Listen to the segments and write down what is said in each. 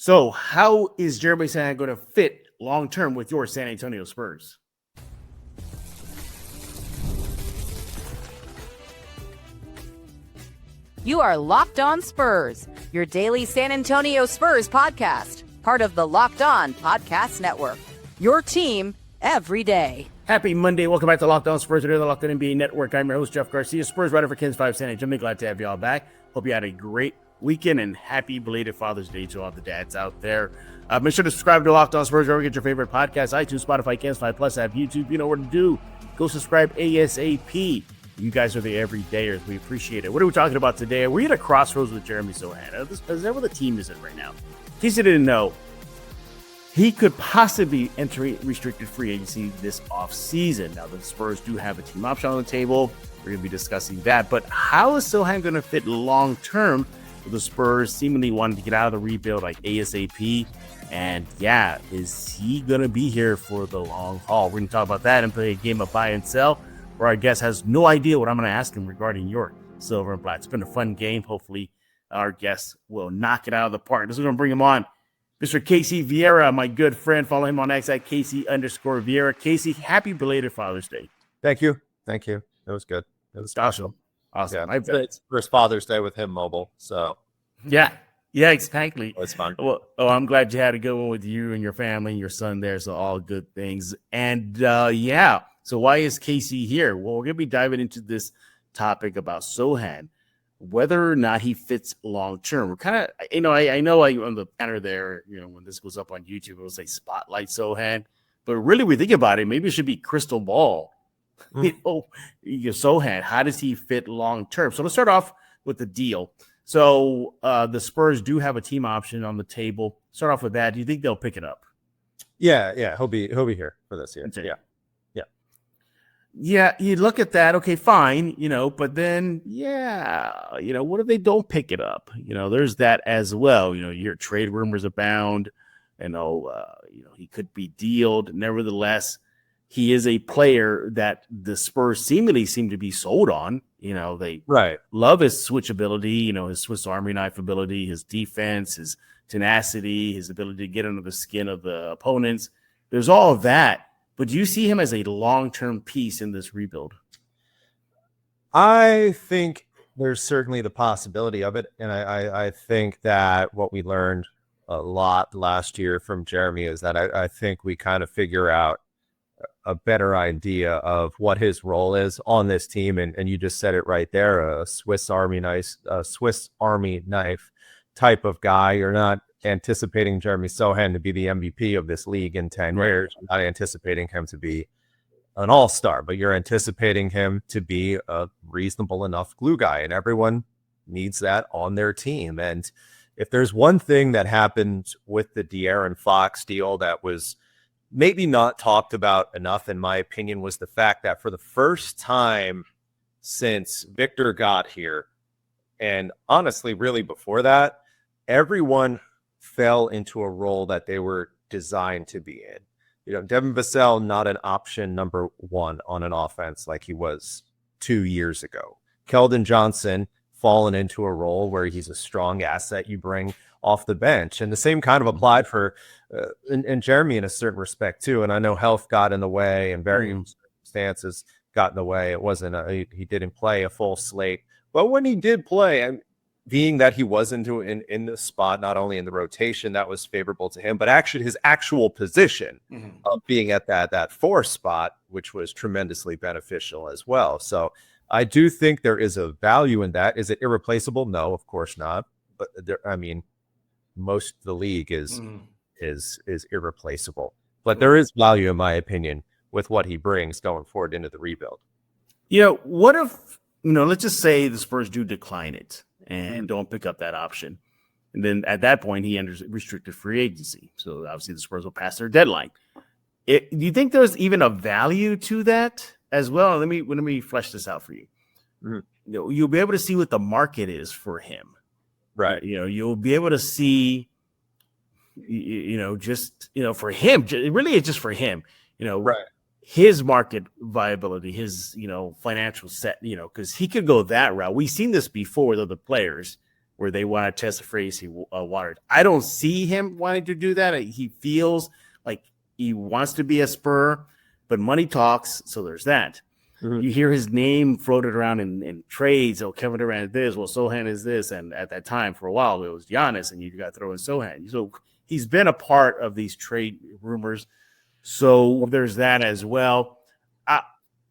So, how is Jeremy Sochan going to fit long term with your San Antonio Spurs? You are Locked On Spurs, your daily San Antonio Spurs podcast, part of the Locked On Podcast Network. Your team every day. Happy Monday. Welcome back to Locked On Spurs, the Locked On NBA Network. I'm your host, Jeff Garcia, Spurs writer for Kens 5 San Antonio. Glad to have you all back. Hope you had a great weekend and happy belated Father's Day to all the dads out there. Make sure to subscribe to Locked On Spurs wherever you get your favorite podcasts, iTunes, Spotify, Kens 5 Plus app, YouTube. You know what to do. Go subscribe ASAP. You guys are the everydayers. We appreciate it. What are we talking about today? We're at a crossroads with Jeremy Sochan. Is that where the team is in right now? In case you didn't know, he could possibly enter restricted free agency this offseason. Now, the Spurs do have a team option on the table. We're going to be discussing that. But how is Sochan going to fit long-term with the Spurs seemingly wanting to get out of the rebuild like ASAP? And yeah, is he going to be here for the long haul? We're going to talk about that and play a game of buy and sell, where our guest has no idea what I'm going to ask him regarding your silver and black. It's been a fun game. Hopefully, our guest will knock it out of the park. This is going to bring him on. Mr. Casey Vieira, my good friend. Follow him on X at Casey_Vieira. Casey, happy belated Father's Day. Thank you. It was good. It was awesome. Yeah, it's first Father's Day with him mobile. So yeah, exactly. It's fun. Well, I'm glad you had a good one with you and your family and your son there. So all good things. And so why is Casey here? Well, we're going to be diving into this topic about Sochan, whether or not he fits long term. We're kind of, I know on the banner there, when this goes up on YouTube, it will say Spotlight Sochan. But really, we think about it, maybe it should be Crystal Ball. Sochan, how does he fit long term? So let's start off with the deal. So the Spurs do have a team option on the table. Start off with that. Do you think they'll pick it up? Yeah, he'll be here for this year. Yeah, you look at that, okay, fine, but then, what if they don't pick it up? There's that as well. Your trade rumors abound. He could be dealed. Nevertheless, he is a player that the Spurs seemingly seem to be sold on. They love his switchability, his Swiss Army knife ability, his defense, his tenacity, his ability to get under the skin of the opponents. There's all of that. But do you see him as a long-term piece in this rebuild? I think there's certainly the possibility of it. And I think that what we learned a lot last year from Jeremy is that I think we kind of figure out a better idea of what his role is on this team. And you just said it right there, a Swiss Army knife type of guy. You're not anticipating Jeremy Sochan to be the MVP of this league in 10 years. You're not anticipating him to be an all-star, but you're anticipating him to be a reasonable enough glue guy, and everyone needs that on their team. And if there's one thing that happened with the De'Aaron Fox deal that was maybe not talked about enough, in my opinion, was the fact that for the first time since Victor got here, and honestly, really before that, everyone fell into a role that they were designed to be in. Devin Vassell, not an option number one on an offense like he was 2 years ago. Keldon Johnson fallen into a role where he's a strong asset you bring off the bench. And the same kind of applied for and Jeremy in a certain respect too. And I know health got in the way and various circumstances got in the way. It wasn't he didn't play a full slate. But when he did play, being that he was in the spot, not only in the rotation that was favorable to him, but actually his actual position of being at that 4 spot, which was tremendously beneficial as well. So I do think there is a value in that. Is it irreplaceable? No, of course not. But most of the league is irreplaceable. But there is value, in my opinion, with what he brings going forward into the rebuild. What if, let's just say the Spurs do decline it and don't pick up that option. And then at that point, he enters restricted free agency. So obviously the Spurs will pass their deadline. Do you think there's even a value to that as well? Let me flesh this out for you. You'll be able to see what the market is for him. Right. You'll be able to see, for him, really it's just for him, right. His market viability, his, financial set, because he could go that route. We've seen this before with other players. where they want to test the phrase he watered. I don't see him wanting to do that. He feels like he wants to be a Spur, but money talks, so there's that. Mm-hmm. You hear his name floated around in trades. Oh, Kevin Durant is this. Well, Sochan is this. And at that time, for a while, it was Giannis, and you got to throw in Sochan. So he's been a part of these trade rumors. So there's that as well.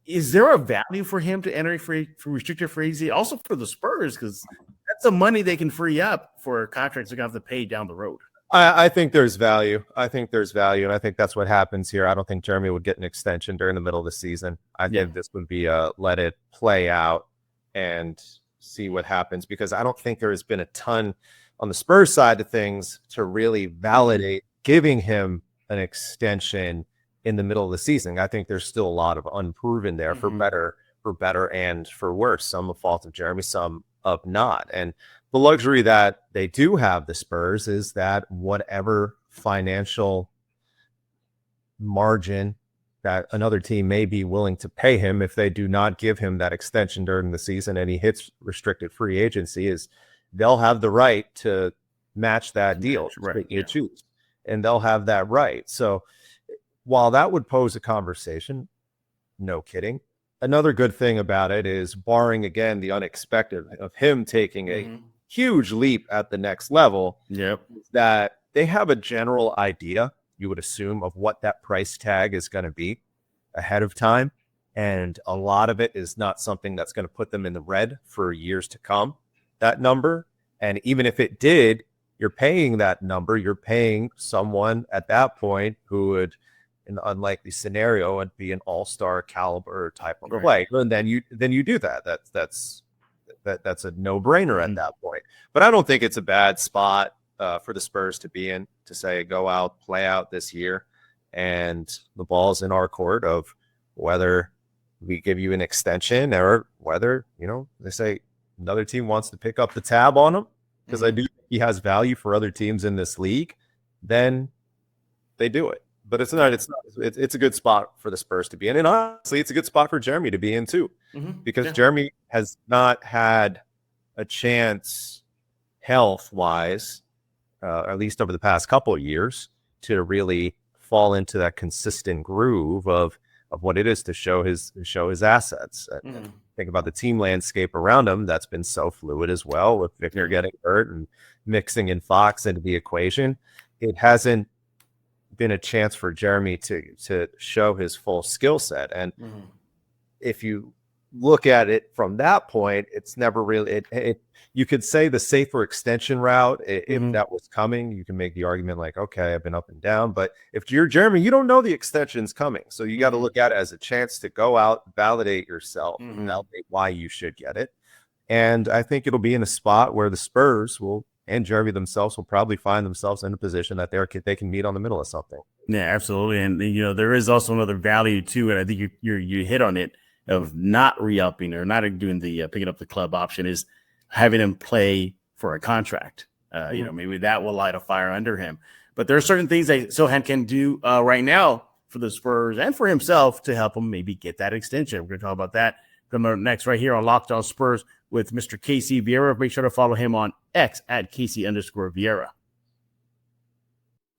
Is there a value for him to enter for restricted free agency? Also for the Spurs, because that's the money they can free up for contracts they're going to have to pay down the road. I think there's value. And I think that's what happens here. I don't think Jeremy would get an extension during the middle of the season. I think this would be let it play out and see what happens, because I don't think there has been a ton on the Spurs side of things to really validate giving him an extension in the middle of the season. I think there's still a lot of unproven there for better and for worse. Some of fault of Jeremy, some of not. And the luxury that they do have, the Spurs, is that whatever financial margin that another team may be willing to pay him if they do not give him that extension during the season and he hits restricted free agency, is they'll have the right to match that deal. Right. You choose, and they'll have that right. So while that would pose a conversation, no kidding, another good thing about it is, barring again the unexpected of him taking a huge leap at the next level, that they have a general idea, you would assume, of what that price tag is going to be ahead of time. And a lot of it is not something that's going to put them in the red for years to come, that number. And even if it did, you're paying that number, you're paying someone at that point who would, in the unlikely scenario, and be an all-star caliber type of player. And then you do that. That's a no-brainer at that point. But I don't think it's a bad spot for the Spurs to be in, to say, go out, play out this year, and the ball's in our court of whether we give you an extension or whether, they say another team wants to pick up the tab on him, because I do think he has value for other teams in this league, then they do it. But it's a good spot for the Spurs to be in. And honestly, it's a good spot for Jeremy to be in too, because Jeremy has not had a chance health-wise, at least over the past couple of years, to really fall into that consistent groove of what it is to show his assets. Think about the team landscape around him. That's been so fluid as well, with Victor getting hurt and mixing in Fox into the equation. It hasn't been a chance for Jeremy to show his full skill set. And if you look at it from that point, it's never really you could say the safer extension route, if that was coming. You can make the argument like, okay, I've been up and down, but if you're Jeremy, you don't know the extension's coming, so you got to look at it as a chance to go out, validate yourself, validate why you should get it. And I think it'll be in a spot where the Spurs will, and Jeremy themselves, will probably find themselves in a position that they can meet on the middle of something. Yeah, absolutely. And there is also another value too, and I think you hit on it, of not re-upping or not doing the picking up the club option, is having him play for a contract. Maybe that will light a fire under him. But there are certain things that Sochan can do right now for the Spurs and for himself to help him maybe get that extension. We're going to talk about that coming up next right here on Locked On Spurs with Mr. Casey Vieira. Make sure to follow him on X at Casey_Vieira.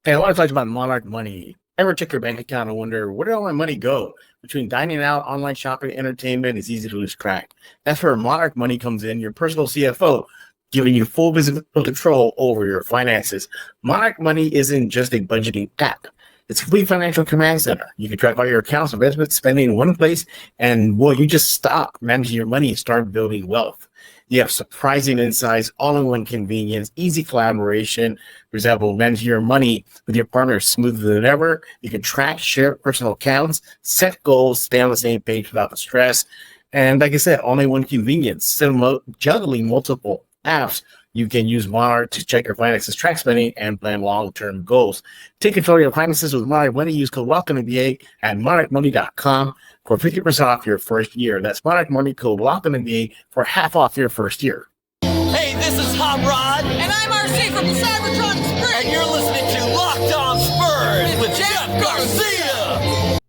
Hey, a lot of talks about Monarch money. Ever check your bank account and wonder, where did all my money go? Between dining out, online shopping, entertainment, it's easy to lose track. That's where Monarch Money comes in, your personal CFO, giving you full visible control over your finances. Monarch Money isn't just a budgeting app. It's a complete financial command center. You can track all your accounts, investments, spending in one place, and you just stop managing your money and start building wealth. You have surprising insights, all-in-one convenience, easy collaboration. For example, managing your money with your partner is smoother than ever. You can track, share personal accounts, set goals, stay on the same page without the stress. And like I said, all-in-one convenience. Instead of juggling multiple apps, you can use Monarch to check your finances, track spending, and plan long-term goals. Take control of your finances with Monarch Money. Use code LOCKEDONNBA at monarchmoney.com for 50% off your first year. That's Monarch Money, code LOCKEDONNBA for half off your first year. Hey, this is Hot Rod. And I'm RC from the Cybertron Spurs. And you're listening to Locked On Spurs with Jeff Garcia.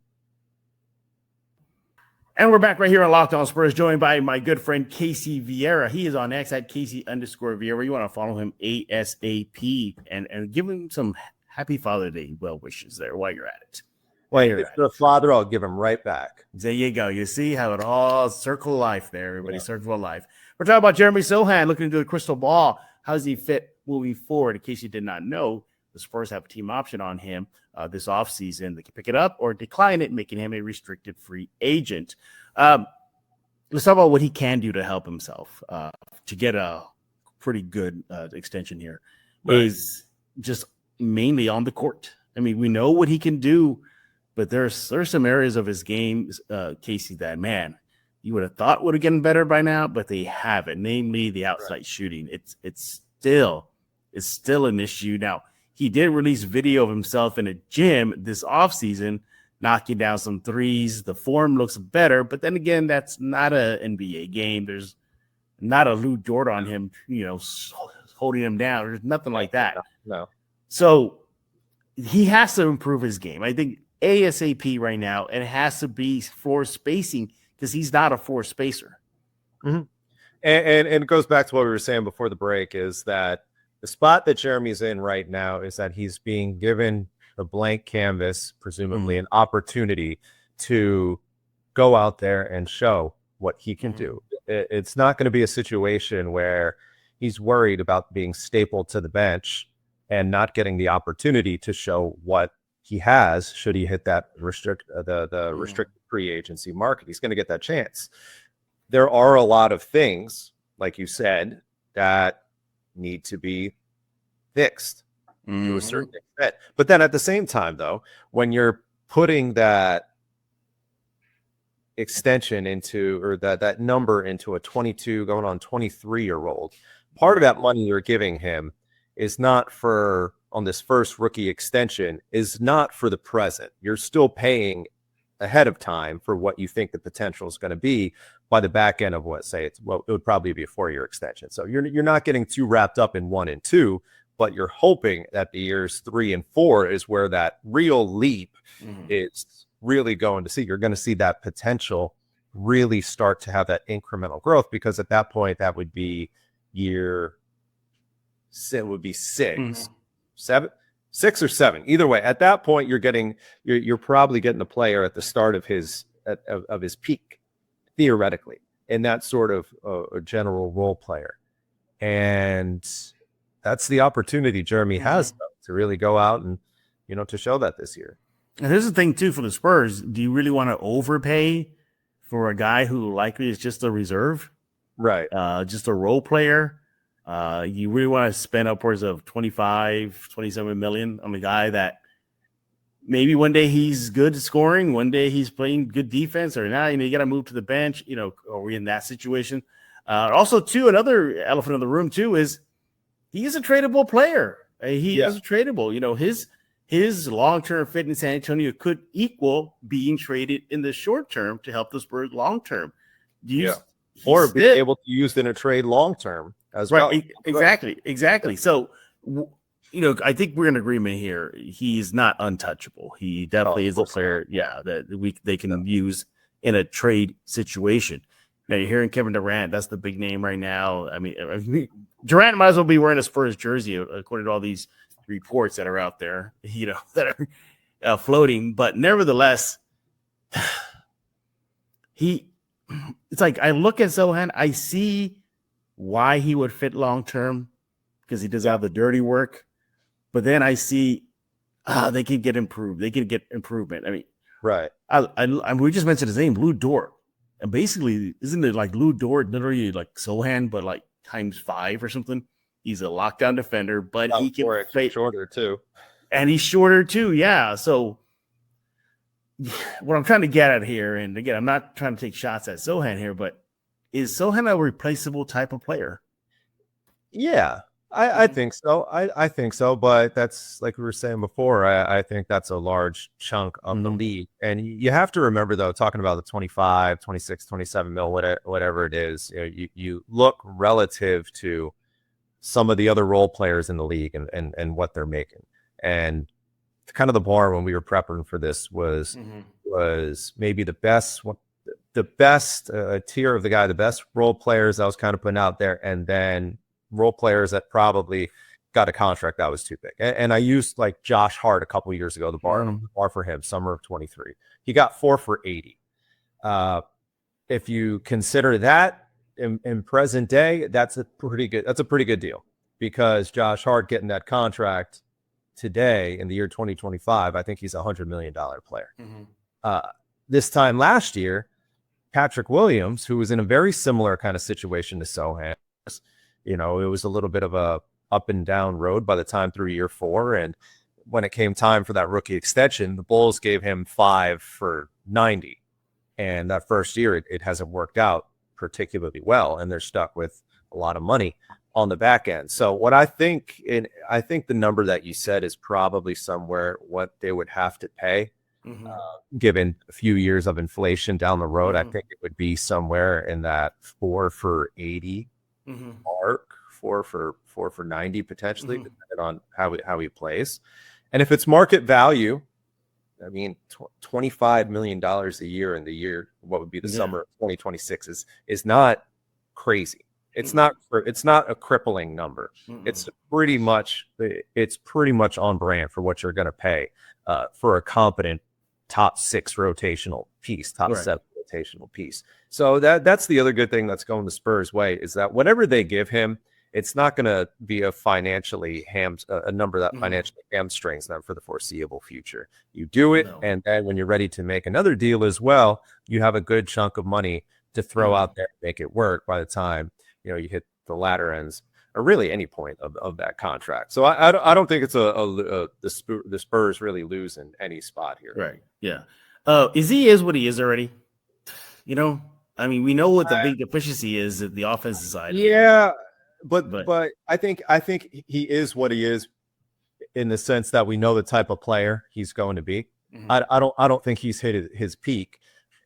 And we're back right here on Locked On Spurs, joined by my good friend Casey Vieira. He is on X at Casey_Vieira. You want to follow him ASAP and give him some happy Father's Day well wishes there while you're at it. If the father, I'll give him right back. There you go. You see how it all circle life there, everybody. Circle of life. We're talking about Jeremy Sochan looking into the crystal ball. How does he fit moving forward? In case you did not know, the Spurs have a team option on him this offseason. They can pick it up or decline it, making him a restricted free agent. Let's talk about what he can do to help himself to get a pretty good extension here. Right. Is just mainly on the court. I mean, we know what he can do, but there's some areas of his game, Casey, that, man, you would have thought would have gotten better by now, but they haven't, namely the outside shooting. It's still an issue. Now, he did release video of himself in a gym this offseason, knocking down some threes. The form looks better, but then again, that's not an NBA game. There's not a Lou Dort on him, holding him down. There's nothing like that. No. So he has to improve his game. I think ASAP right now, and it has to be floor spacing because he's not a floor spacer. Mm-hmm. And it goes back to what we were saying before the break, is that the spot that Jeremy's in right now is that he's being given a blank canvas, presumably an opportunity to go out there and show what he can do. It's not going to be a situation where he's worried about being stapled to the bench and not getting the opportunity to show what he has should he hit that restricted free agency market. He's going to get that chance. There are a lot of things, like you said, that need to be fixed to a certain extent. But then at the same time, though, when you're putting that extension into, or that number into a 22 going on 23-year-old, part of that money you're giving him is not for, on this first rookie extension, is not for the present. You're still paying ahead of time for what you think the potential is going to be by the back end of it would probably be a 4-year extension. So you're not getting too wrapped up in 1 and 2, but you're hoping that the years 3 and 4 is where that real leap is really going to see. You're going to see that potential really start to have that incremental growth, because at that point, that would be it would be 6 or 7. Either way, at that point, you're probably getting a player at the start of his peak, theoretically, and that sort of a general role player. And that's the opportunity Jeremy has, though, to really go out and, to show that this year. And here's the thing, too, for the Spurs. Do you really want to overpay for a guy who likely is just a reserve? Right. Just a role player? You really want to spend upwards of 25, 27 million on a guy that maybe one day he's good at scoring, one day he's playing good defense, or now, you got to move to the bench, are we in that situation? Also, too, another elephant in the room, too, is he is a tradable player. He is tradable. His long-term fit in San Antonio could equal being traded in the short term to help the Spurs long-term. Or be able to use in a trade long-term as well. Exactly. So, I think we're in agreement here. He's not untouchable. He definitely is a player, that they can use in a trade situation. Now, you're hearing Kevin Durant. That's the big name right now. I mean, Durant might as well be wearing a Spurs jersey, according to all these reports that are out there, that are floating. But nevertheless, it's like I look at Sochan, I see why he would fit long-term, because he does have the dirty work. But then I see they can get improved. They can get improvement. I mean, right. We just mentioned his name, Lou Dort. And basically, isn't it like Lou Dort, literally like Sochan, but like times 5 or something? He's a lockdown defender, but he can play shorter too. And he's shorter too, yeah. So what I'm trying to get at here, and again, I'm not trying to take shots at Sochan here, but is Sochan a replaceable type of player? Yeah, I think so. I think so, but that's like we were saying before. I think that's a large chunk of the league. And you have to remember, though, talking about the 25, 26, 27 mil, whatever it is, you look relative to some of the other role players in the league and what they're making. And kind of the bar when we were prepping for this was maybe the best the best tier of the guy, the best role players I was kind of putting out there, and then role players that probably got a contract that was too big. And I used like Josh Hart a couple years ago, the bar for him, summer of 23. He got 4 for $80. If you consider that in present day, that's a pretty good deal, because Josh Hart getting that contract today in the year 2025, I think he's a $100 million player. This time last year, Patrick Williams, who was in a very similar kind of situation to Sochan, it was a little bit of a up and down road by the time through year 4. And when it came time for that rookie extension, the Bulls gave him 5 for $90. And that first year, it hasn't worked out particularly well, and they're stuck with a lot of money on the back end. So what I think the number that you said is probably somewhere what they would have to pay, given a few years of inflation down the road. I think it would be somewhere in that 4 for $80 mark, 4 for $90 potentially, depending on how he plays. And if it's market value, I mean, $25 million a year in the year, what would be the summer of 2026 is not crazy. It's not a crippling number. It's pretty much on brand for what you're going to pay for a competent top 6 rotational piece, top 7 rotational piece. So that's the other good thing that's going the Spurs' way, is that whatever they give him, it's not going to be a number that financially hamstrings them for the foreseeable future. You do it, and then when you're ready to make another deal as well, you have a good chunk of money to throw out there and make it work by the time you hit the latter ends, or really any point of that contract. So I don't think it's the Spurs really lose in any spot here. Right. Yeah. Is what he is already. I mean, we know what the big deficiency is at the offensive side. Yeah. But I think he is what he is in the sense that we know the type of player he's going to be. I don't think he's hit his peak.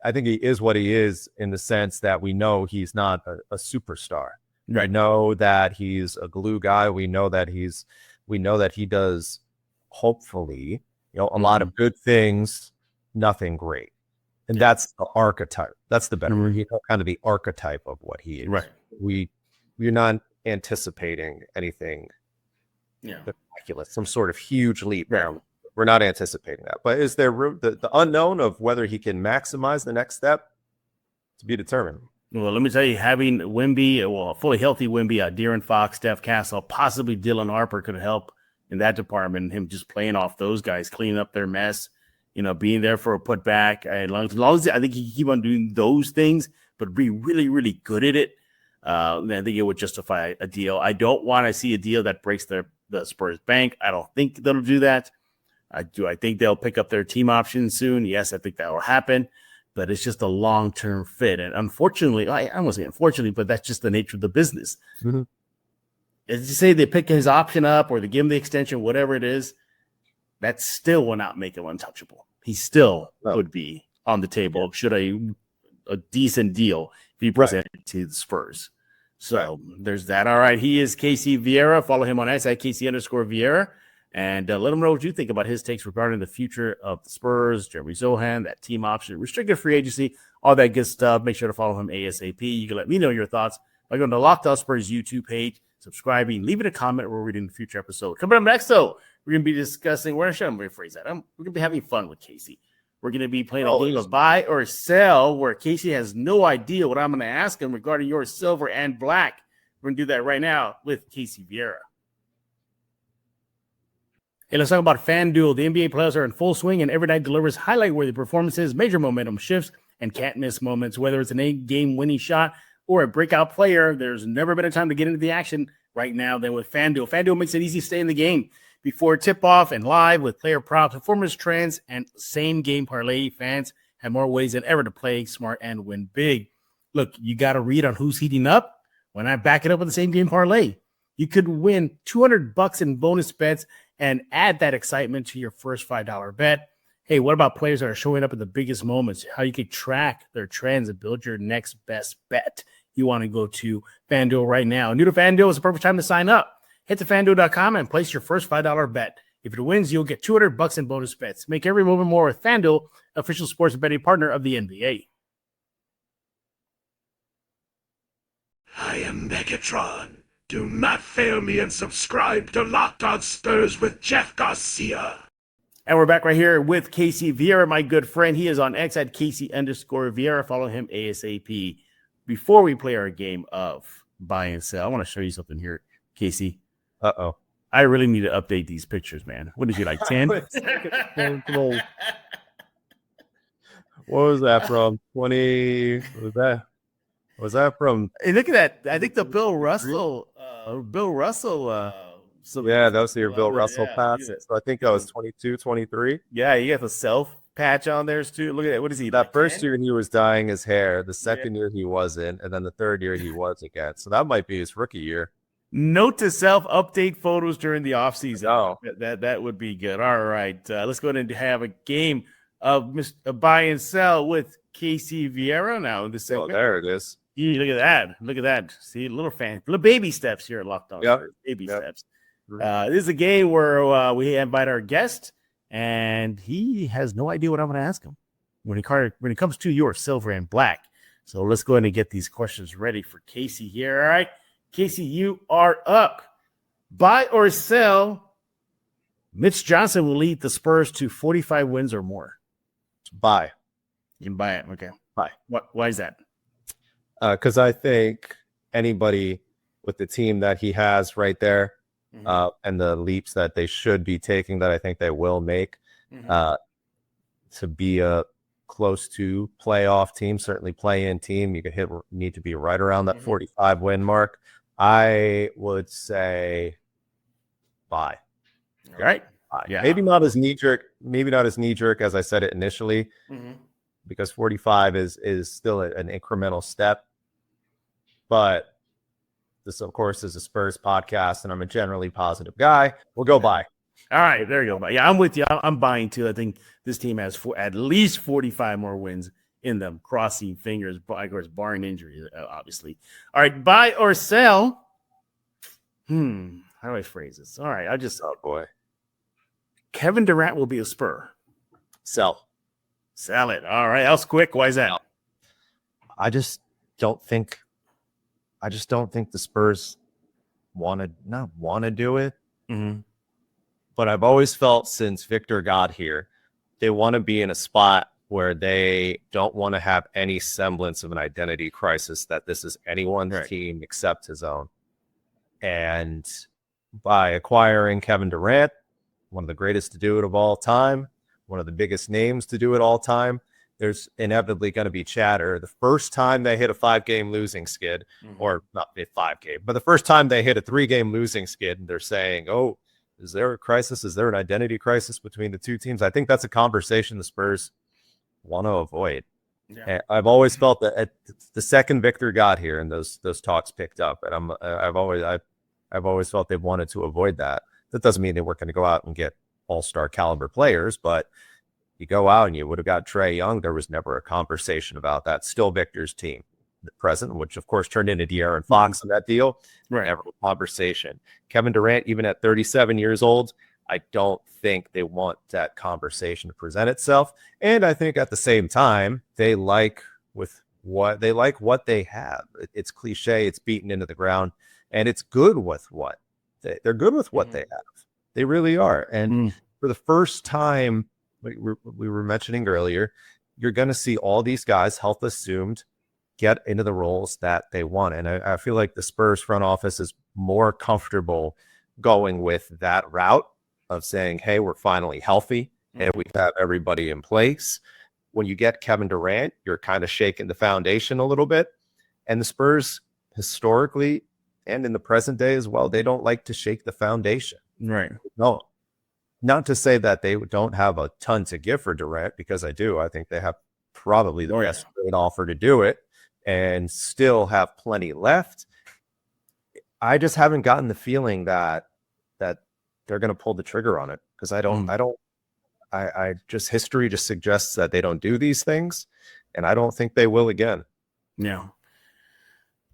I think he is what he is in the sense that we know he's not a superstar. Right. We know that he's a glue guy. We know that he does, hopefully, a lot of good things, nothing great. And that's the archetype. That's the better kind of the archetype of what he is. Right. We're not anticipating anything miraculous, some sort of huge leap. We're not anticipating that. But is there room, the unknown of whether he can maximize the next step, to be determined? Well, let me tell you, having Wemby, fully healthy Wemby, De'Aaron Fox, Steph Castle, possibly Dylan Harper could help in that department. Him just playing off those guys, cleaning up their mess, being there for a putback. As long as I think he can keep on doing those things, but be really, really good at it, I think it would justify a deal. I don't want to see a deal that breaks the Spurs bank. I don't think they'll do that. I think they'll pick up their team options soon. Yes, I think that will happen, but it's just a long-term fit. And unfortunately, I won't say unfortunately, but that's just the nature of the business. As you say, they pick his option up or they give him the extension, whatever it is, that still will not make him untouchable. He still would be on the table should a decent deal be presented to the Spurs. So there's that. All right. He is Casey Vieira. Follow him on X at Casey_Vieira. And let him know what you think about his takes regarding the future of the Spurs, Jeremy Sochan, that team option, restricted free agency, all that good stuff. Make sure to follow him ASAP. You can let me know your thoughts by going to the Locked On Spurs YouTube page, subscribing, leaving a comment. We'll read in the future episode. Coming up next, though, we're going to be discussing, we're going to rephrase that. We're going to be having fun with Casey. We're going to be playing a game of buy or sell where Casey has no idea what I'm going to ask him regarding your silver and black. We're going to do that right now with Casey Vieira. Hey, let's talk about FanDuel. The NBA playoffs are in full swing, and every night delivers highlight-worthy performances, major momentum shifts, and can't-miss moments. Whether it's an 8-game winning shot or a breakout player, there's never been a time to get into the action right now than with FanDuel. FanDuel makes it easy to stay in the game before tip-off and live with player props, performance trends, and same-game parlay. Fans have more ways than ever to play smart and win big. Look, you got to read on who's heating up. When I back it up with the same-game parlay, you could win $200 in bonus bets and add that excitement to your first $5 bet. Hey, what about players that are showing up at the biggest moments? How you can track their trends and build your next best bet. You want to go to FanDuel right now. New to FanDuel is the perfect time to sign up. Head to FanDuel.com and place your first $5 bet. If it wins, you'll get $200 in bonus bets. Make every moment more with FanDuel, official sports betting partner of the NBA. I am Megatron. Do not fail me and subscribe to Locked On Spurs with Jeff Garcia. And we're back right here with Casey Vieira, my good friend. He is on X at Casey_Vieira. Follow him ASAP. Before we play our game of buy and sell, I want to show you something here, Casey. Uh-oh. I really need to update these pictures, man. What is you, like 10? What was that from? 20? Was that from? Hey, look at that. I think the Bill Russell. Yeah, that was your Bill Russell yeah, pass. So I think that was 22, 23. Yeah, you got the self patch on there too. Look at that. What is he? That like first 10? year he was dyeing his hair. The second year he wasn't. And then the third year he was again. So that might be his rookie year. Note to self: update photos during the offseason. Oh. That would be good. All right, let's go ahead and have a game of buy and sell with Casey Vieira now in this Oh, segment. there it is. Look at that. Look at that. See, little baby steps here at Locked On. Yep. Baby Yep. steps. This is a game where we invite our guest, and he has no idea what I'm going to ask him when it comes to your silver and black. So let's go ahead and get these questions ready for Casey here. All right, Casey, you are up. Buy or sell? Mitch Johnson will lead the Spurs to 45 wins or more. Bye. You can buy it. Okay. Bye. Why is that? Because I think anybody with the team that he has right there, and the leaps that they should be taking, that I think they will make, to be a close to playoff team, certainly play-in team, you need to be right around that 45 win mark. I would say bye. All right. Bye. Yeah. Maybe not as knee jerk as I said it initially, because 45 is still an incremental step. But this, of course, is a Spurs podcast, and I'm a generally positive guy. We'll go bye. All right, there you go. Yeah, I'm with you. I'm buying too. I think this team has at least 45 more wins in them. Crossing fingers, of course, barring injury, obviously. All right, buy or sell? How do I phrase this? All right, Oh boy. Kevin Durant will be a Spur. Sell. Sell it. All right, that was quick. Why is that? I just don't think the Spurs want to do it. But I've always felt since Victor got here, they want to be in a spot where they don't want to have any semblance of an identity crisis, that this is anyone's team except his own. And by acquiring Kevin Durant, one of the greatest to do it of all time, one of the biggest names to do it all time, there's inevitably going to be chatter. The first time they hit a 5-game losing skid, or not a 5-game, but the first time they hit a 3-game losing skid, and they're saying, oh, is there a crisis? Is there an identity crisis between the two teams? I think that's a conversation the Spurs want to avoid. Yeah. And I've always felt that at the second Victor got here and those talks picked up, and I've always felt they've wanted to avoid that. That doesn't mean they weren't going to go out and get all-star caliber players, but you go out and you would have got Trae Young. There was never a conversation about that. Still Victor's team, the present, which of course turned into De'Aaron Fox in that deal. Never a conversation. Kevin Durant, even at 37 years old, I don't think they want that conversation to present itself. And I think at the same time, they like what they have. It's cliche. It's beaten into the ground, and it's good with what they're good with what they have. They really are. And for the first time, we were mentioning earlier, you're going to see all these guys, health assumed, get into the roles that they want. And I feel like the Spurs front office is more comfortable going with that route of saying, hey, we're finally healthy and we have everybody in place. When you get Kevin Durant, you're kind of shaking the foundation a little bit. And the Spurs historically and in the present day as well, they don't like to shake the foundation. Right. No. Not to say that they don't have a ton to give for Durant, because I do. I think they have probably the best trade offer to do it and still have plenty left. I just haven't gotten the feeling that they're going to pull the trigger on it, because I just history just suggests that they don't do these things, and I don't think they will again. Yeah.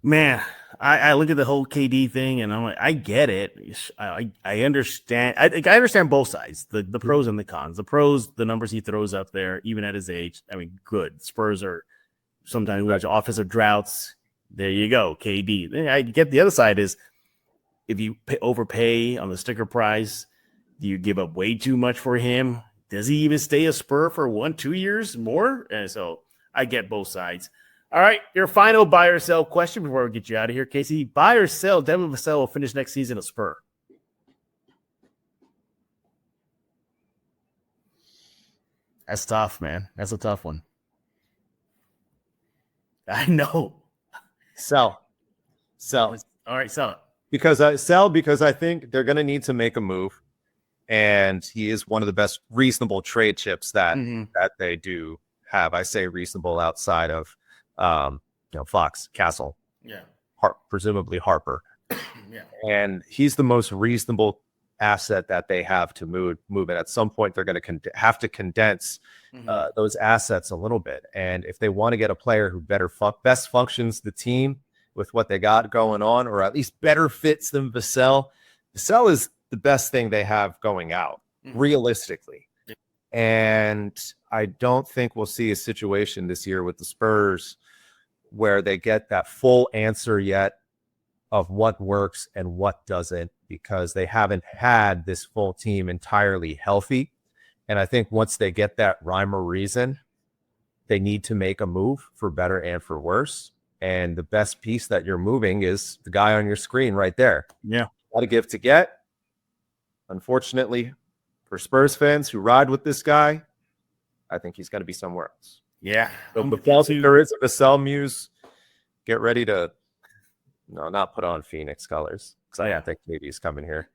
Man, I look at the whole KD thing and I'm like, I get it. I understand. I understand both sides, the pros and the cons. The pros, the numbers he throws up there, even at his age. I mean, good. Spurs are sometimes offensive droughts. There you go, KD. Then I get the other side is if you overpay on the sticker price, do you give up way too much for him? Does he even stay a Spur for 1-2 years more? And so I get both sides. All right, your final buy or sell question before we get you out of here, Casey. Buy or sell, Devin Vassell will finish next season a Spur. That's tough, man. That's a tough one. I know. Sell. All right, sell it. Because I think they're going to need to make a move, and he is one of the best reasonable trade chips that they do have. I say reasonable outside of Fox, Castle, presumably Harper. Yeah, and he's the most reasonable asset that they have to move. And at some point, they're going to have to condense those assets a little bit. And if they want to get a player who best functions the team with what they got going on, or at least better fits than Vassell is the best thing they have going out, realistically. And I don't think we'll see a situation this year with the Spurs where they get that full answer yet of what works and what doesn't, because they haven't had this full team entirely healthy. And I think once they get that rhyme or reason, they need to make a move for better and for worse. And the best piece that you're moving is the guy on your screen right there. Yeah. What a gift to get. Unfortunately, for Spurs fans who ride with this guy, I think he's going to be somewhere else. Yeah. So if there is a Vassell muse, get ready to not put on Phoenix colors, because I don't think KD's coming here.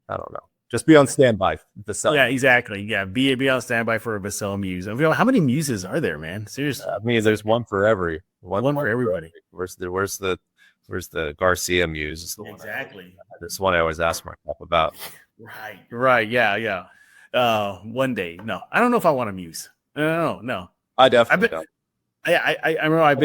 I don't know. Just be on standby. Vassell. Yeah, exactly. Yeah, be on standby for a Vassell muse. How many muses are there, man? Seriously. I mean, there's one for one for everybody. Where's the Garcia muse? Is the Exactly. This one I always ask myself about. Right. Yeah. One day. No, I don't know if I want a muse. No. I definitely don't. I remember I've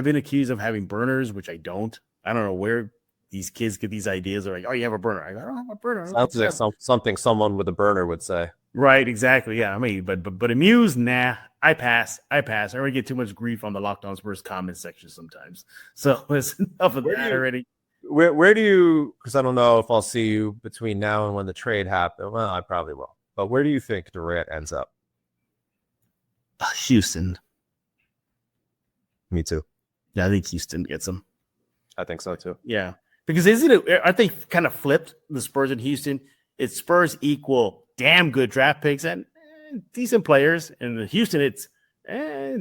been accused of having burners, which I don't. I don't know where these kids get these ideas. They're like, oh, you have a burner. I don't have a burner. Sounds like something someone with a burner would say. Right, exactly. Yeah, I mean, but a muse, nah. I pass. I already get too much grief on the Locked On Spurs comment section sometimes. So it's enough of that already. Where do you? Because I don't know if I'll see you between now and when the trade happens. Well, I probably will. But where do you think Durant ends up? Houston. Me too. Yeah, I think Houston gets him. I think so too. Yeah, because I think kind of flipped the Spurs in Houston. It's Spurs equal damn good draft picks and decent players, and in Houston it's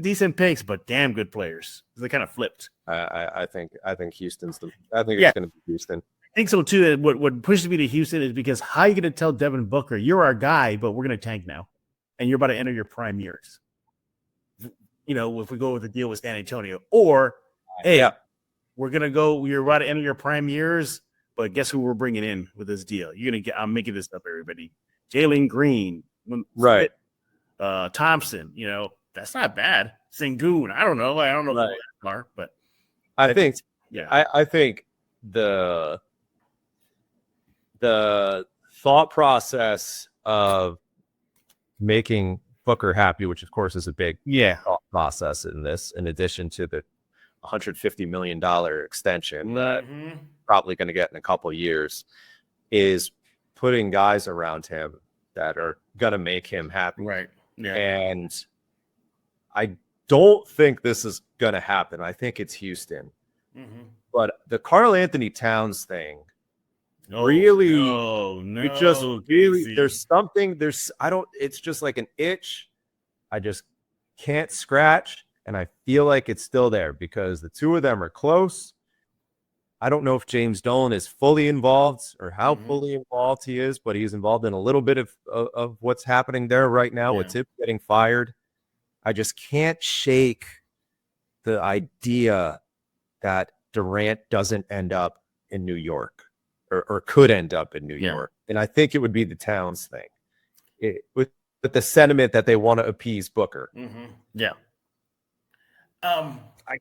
decent picks but damn good players. They kind of flipped. I think Houston's the. I think it's going to be Houston. I think so too. What pushes me to Houston is because how are you going to tell Devin Booker you're our guy, but we're going to tank now, and you're about to enter your prime years? If we go with the deal with San Antonio, or we're gonna go. You're about to enter your prime years, but guess who we're bringing in with this deal? You're gonna get. I'm making this up, everybody. Jalen Green, right? Thompson. That's not bad. Sengun. I don't know. Who they are, but I think. Yeah. I think the thought process of making Booker happy, which of course is a big thought process in this, in addition to the $150 million extension that probably going to get in a couple years, is putting guys around him that are going to make him happy. Right. Yeah. And I don't think this is going to happen. I think it's Houston. But the Karl Anthony Towns thing, it's just like an itch I just can't scratch, and I feel like it's still there because the two of them are close. I don't know if James Dolan is fully involved or how fully involved he is, but he's involved in a little bit of what's happening there right now with him getting fired. I just can't shake the idea that Durant doesn't end up in New York or could end up in New York. And I think it would be the Towns thing with the sentiment that they want to appease Booker. Yeah. I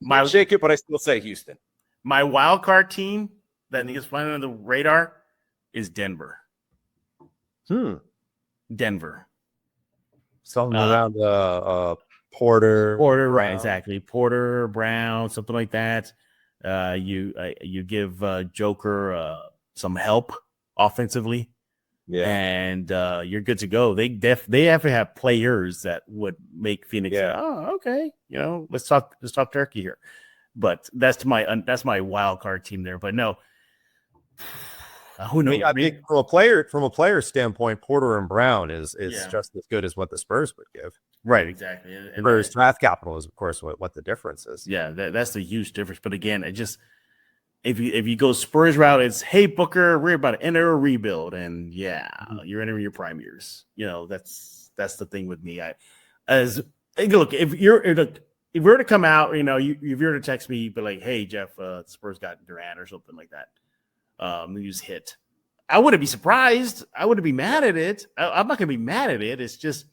can't shake it, but I still say Houston. My wild card team that is flying under the radar is Denver. Denver. Something around Porter. Right, exactly. Porter, Brown, something like that. You give Joker some help offensively, and you're good to go. They have to have players that would make Phoenix. Say, oh, okay, let's talk turkey here. But that's my wild card team there. But no, who knows? I think from a player standpoint, Porter and Brown is just as good as what the Spurs would give. Right, exactly. And Spurs draft capital is, of course, what the difference is. Yeah, that's the huge difference. But again, it just if you go Spurs route, it's hey Booker, we're about to enter a rebuild, and you're entering your prime years. That's the thing with me. Look, if we were to come out, if you were to text me, but like, hey Jeff, Spurs got Durant or something like that. Use hit. I wouldn't be surprised. I wouldn't be mad at it. I'm not gonna be mad at it. It's just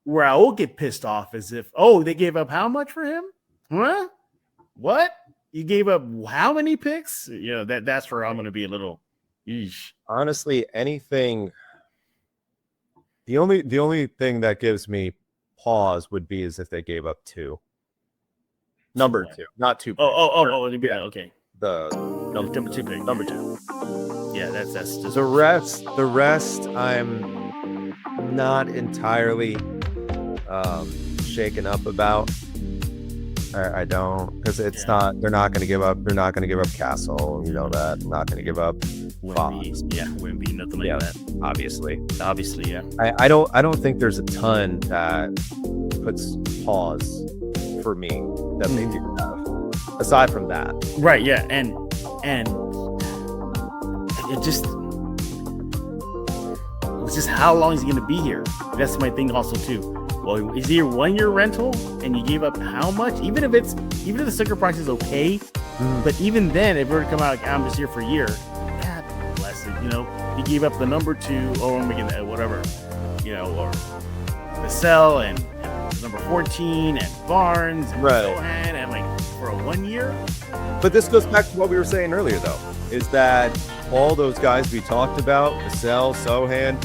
where I will get pissed off is if they gave up how much for him? Huh? What? You gave up how many picks? That's where I'm gonna be a little yeesh. Honestly, anything. The only thing that gives me pause would be is if they gave up number 2, not 2. Okay. Number two. Yeah, that's just the rest. I'm not entirely shaken up about. I don't, because it's not. They're not going to give up. They're not going to give up Castle. You know that. They're not going to give up Fox. Wouldn't be nothing like that. Obviously, yeah. I don't think there's a ton that puts pause for me that they do have. Aside from that, right? Yeah, and it's just how long is he going to be here? That's my thing also too. Well, is he a 1-year rental and you gave up how much? Even if the sticker price is okay, but even then, if it were to come out like I'm just here for a year, God bless it. You gave up the number 2, or I'm making that whatever, or the cell and number 14 and Barnes and Sochan and like for a 1 year. But this goes back to what we were saying earlier, though, is that all those guys we talked about, Vassell, Sochan,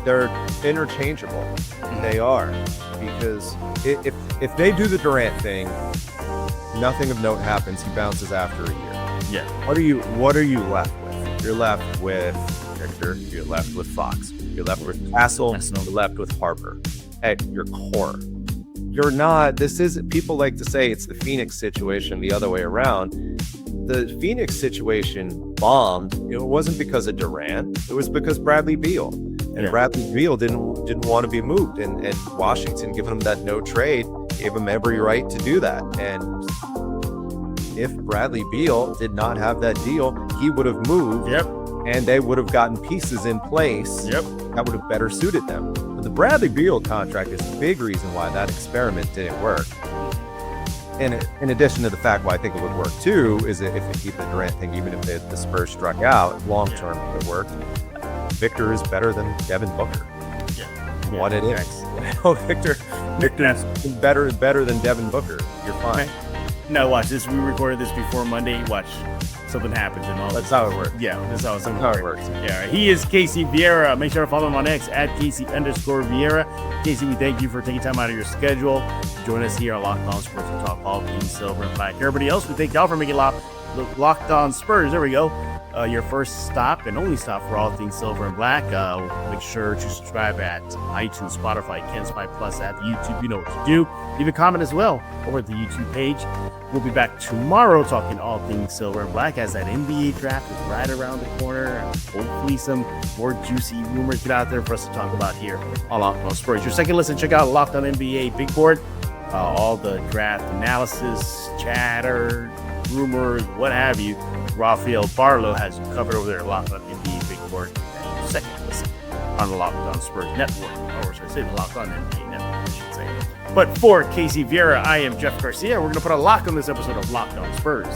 they're interchangeable. They are, because if they do the Durant thing, nothing of note happens. He bounces after a year. Yeah. What are you left with? You're left with Victor. You're left with Fox. You're left with Castle. You're left with Harper at your core. You're not. This is, people like to say it's the Phoenix situation the other way around. The Phoenix situation bombed. It wasn't because of Durant. It was because Bradley Beal. And Bradley Beal didn't want to be moved, and Washington, giving him that no trade, gave him every right to do that. And if Bradley Beal did not have that deal, he would have moved. And they would have gotten pieces in place that would have better suited them. But the Bradley Beal contract is the big reason why that experiment didn't work. And in addition to the fact why I think it would work too, is that if you keep the Durant thing, even if the Spurs struck out, long term it would work. Victor is better than Devin Booker. What it is. Victor's better than Devin Booker. You're fine. No, watch this. We recorded this before Monday. Watch. Something happens and all. That's how it works. Yeah, that's how it works. Yeah, he is Casey Vieira. Make sure to follow him on X at Casey_Vieira. Casey, we thank you for taking time out of your schedule to join us here on Locked On Spurs to talk all things silver and black. Everybody else, we thank y'all for making Locked On Spurs. There we go. Your first stop and only stop for all things silver and black. Make sure to subscribe at iTunes, Spotify, Spotify Plus, at YouTube. You know what to do. Leave a comment as well over at the YouTube page. We'll be back tomorrow talking all things silver and black as that NBA draft is right around the corner. Hopefully some more juicy rumors get out there for us to talk about here on Locked On Spurs. Your second listen, check out Locked On NBA Big Board. All the draft analysis, chatter, rumors, what have you. Rafael Barlow has you covered over there at Locked On NBA Big Board. Second listen on the Locked On Spurs Network, or should I say the Locked On NBA Network, I should say. But for Casey Vieira, I am Jeff Garcia. We're going to put a lock on this episode of Locked On Spurs.